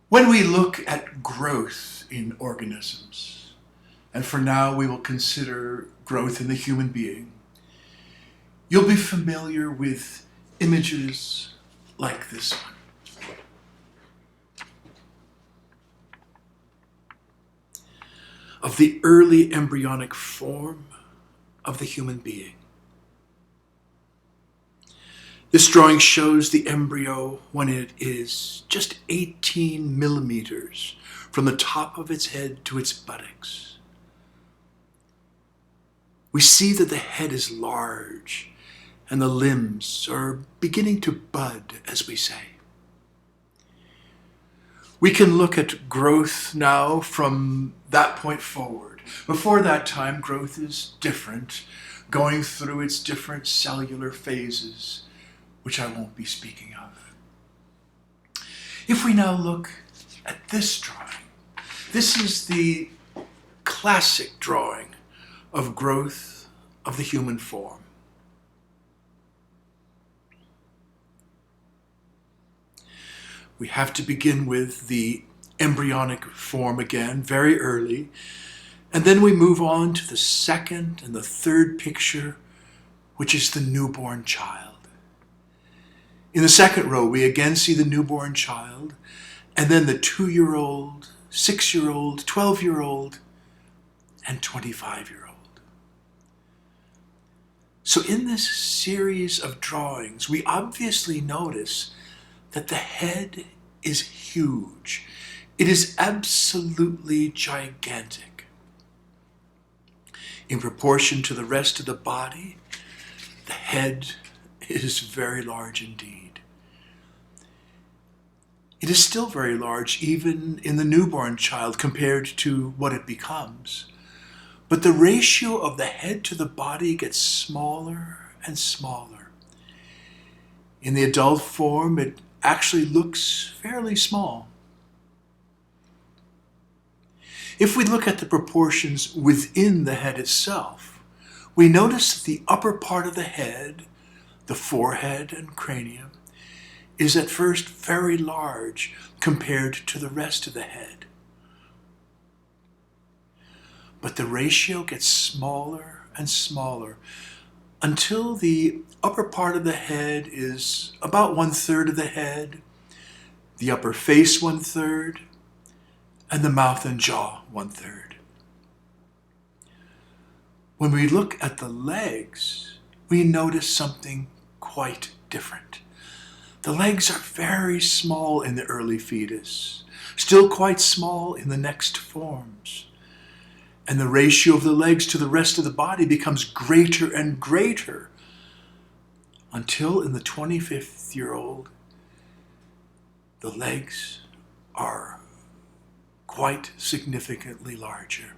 When we look at growth in organisms, and for now we will consider growth in the human being, you'll be familiar with images like this one. Of the early embryonic form of the human being. This drawing shows the embryo when it is just 18 millimeters from the top of its head to its buttocks. We see that the head is large and the limbs are beginning to bud, as we say. We can look at growth now from that point forward. Before that time, growth is different, going through its different cellular phases, which I won't be speaking of. If we now look at this drawing, this is the classic drawing of growth of the human form. We have to begin with the embryonic form again, very early, and then we move on to the second and the third picture, which is the newborn child. In the second row, we again see the newborn child, and then the 2-year-old, 6-year-old, 12-year-old, and 25-year-old. So in this series of drawings, we obviously notice that the head is huge. It is absolutely gigantic. In proportion to the rest of the body, the head is very large indeed. It is still very large even in the newborn child compared to what it becomes. But the ratio of the head to the body gets smaller and smaller. In the adult form, it actually looks fairly small. If we look at the proportions within the head itself, we notice that the upper part of the head, the forehead and cranium, is at first very large compared to the rest of the head. But the ratio gets smaller and smaller until the upper part of the head is about 1/3 of the head, the upper face 1/3, and the mouth and jaw 1/3. When we look at the legs, we notice something quite different. The legs are very small in the early fetus, still quite small in the next forms. And the ratio of the legs to the rest of the body becomes greater and greater until in the 25th-year-old, the legs are quite significantly larger.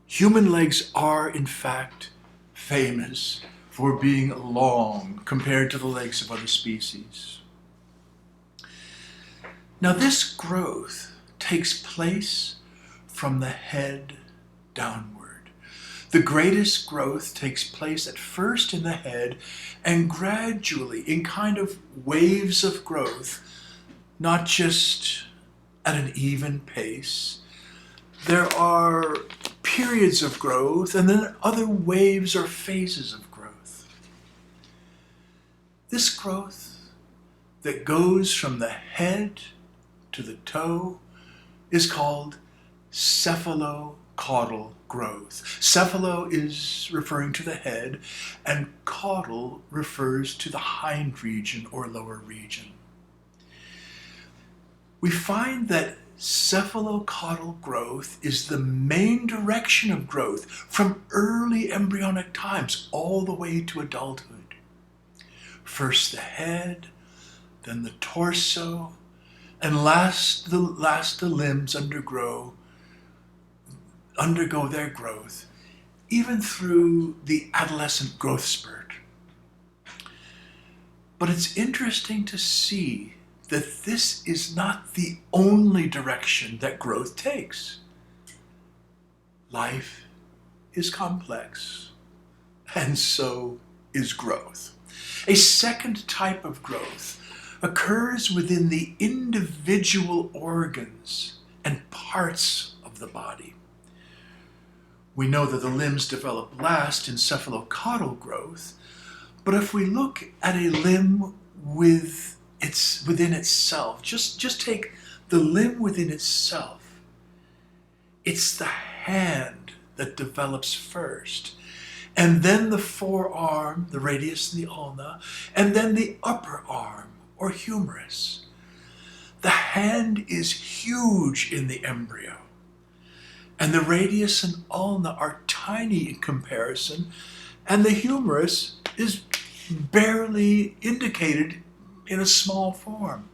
Human legs are, in fact, famous for being long compared to the legs of other species. Now, this growth takes place from the head downward. The greatest growth takes place at first in the head and gradually in kind of waves of growth, not just at an even pace. There are periods of growth and then other waves or phases of growth. This growth that goes from the head to the toe is called cephalocaudal growth. Cephalo is referring to the head, and caudal refers to the hind region or lower region. We find that cephalocaudal growth is the main direction of growth from early embryonic times all the way to adulthood. First the head, then the torso, and last the limbs undergo their growth, even through the adolescent growth spurt. But it's interesting to see that this is not the only direction that growth takes. Life is complex, and so is growth. A second type of growth occurs within the individual organs and parts of the body. We know that the limbs develop last in cephalocaudal growth, but if we look at a limb within itself, just take the limb within itself, it's the hand that develops first, and then the forearm, the radius and the ulna, and then the upper arm, or humerus. The hand is huge in the embryo, and the radius and ulna are tiny in comparison, and the humerus is barely indicated in a small form.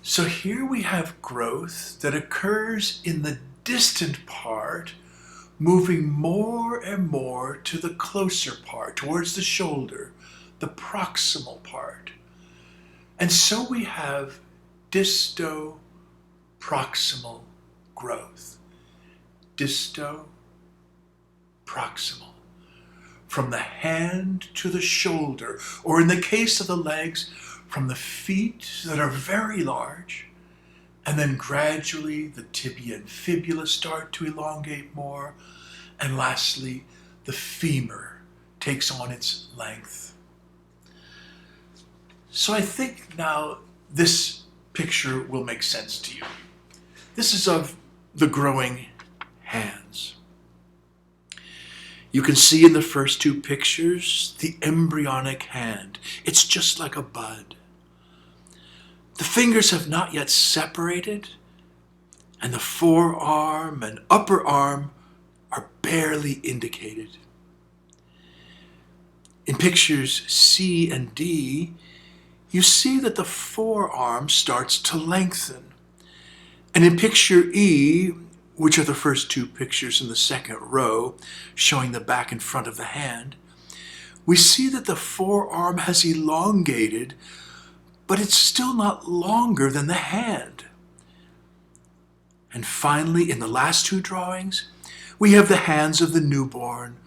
So here we have growth that occurs in the distant part, moving more and more to the closer part, towards the shoulder, the proximal part. And so we have disto-proximal growth. Disto-proximal. From the hand to the shoulder, or in the case of the legs, from the feet that are very large, and then gradually the tibia and fibula start to elongate more, and lastly the femur takes on its length. So I think now this picture will make sense to you. This is of the growing hands. You can see in the first two pictures the embryonic hand. It's just like a bud. The fingers have not yet separated, and the forearm and upper arm are barely indicated. In pictures C and D, you see that the forearm starts to lengthen. And in picture E, which are the first two pictures in the second row, showing the back and front of the hand, we see that the forearm has elongated, but it's still not longer than the hand. And finally, in the last two drawings, we have the hands of the newborn,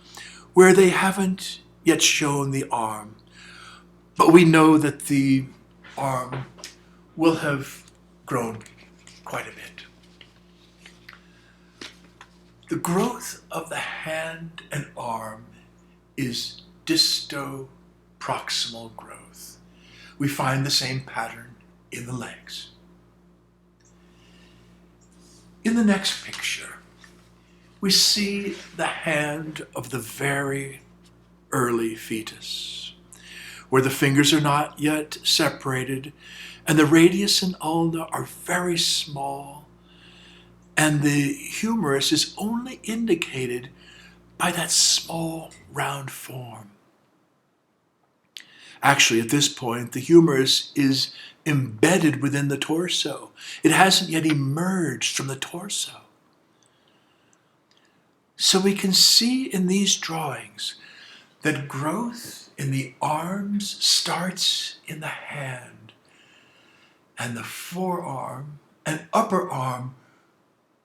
where they haven't yet shown the arm. But we know that the arm will have grown quite a bit. The growth of the hand and arm is disto-proximal growth. We find the same pattern in the legs. In the next picture, we see the hand of the very early fetus, where the fingers are not yet separated, and the radius and ulna are very small, and the humerus is only indicated by that small round form. Actually, at this point, the humerus is embedded within the torso. It hasn't yet emerged from the torso. So we can see in these drawings that growth in the arms starts in the hand, and the forearm and upper arm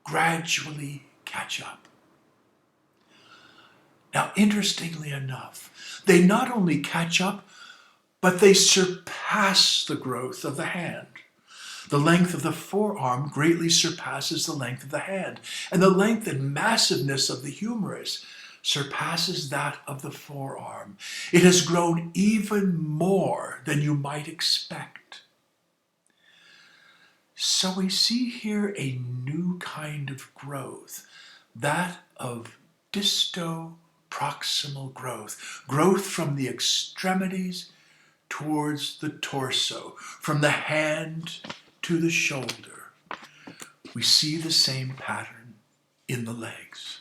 gradually catch up. Now, interestingly enough, they not only catch up, but they surpass the growth of the hand. The length of the forearm greatly surpasses the length of the hand, and the length and massiveness of the humerus surpasses that of the forearm. It has grown even more than you might expect. So we see here a new kind of growth, that of disto-proximal growth, growth from the extremities towards the torso, from the hand to the shoulder. We see the same pattern in the legs.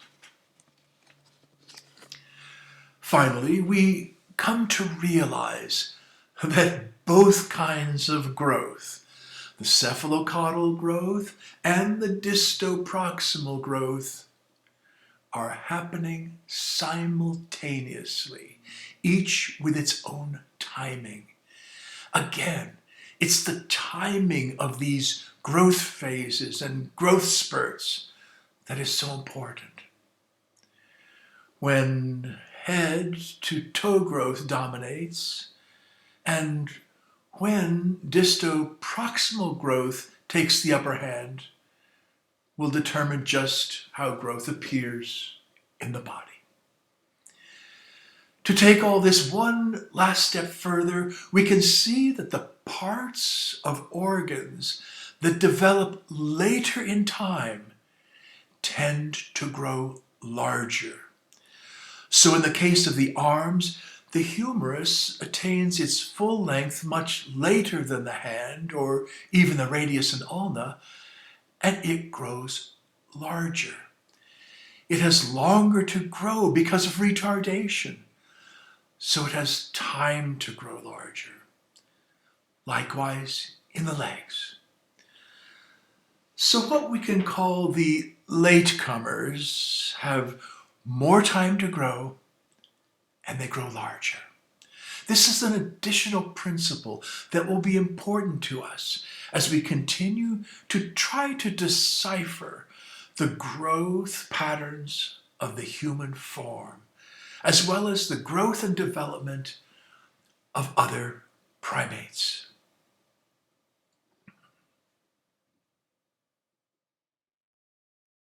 Finally, we come to realize that both kinds of growth, the cephalocaudal growth and the disto-proximal growth, are happening simultaneously, each with its own timing. Again, it's the timing of these growth phases and growth spurts that is so important. When head to toe growth dominates, and When disto-proximal growth takes the upper hand, will determine just how growth appears in the body. To take all this one last step further, we can see that the parts of organs that develop later in time tend to grow larger. So in the case of the arms, the humerus attains its full length much later than the hand, or even the radius and ulna, and it grows larger. It has longer to grow because of retardation, so it has time to grow larger. Likewise in the legs. So what we can call the latecomers have more time to grow, and they grow larger. This is an additional principle that will be important to us as we continue to try to decipher the growth patterns of the human form, as well as the growth and development of other primates.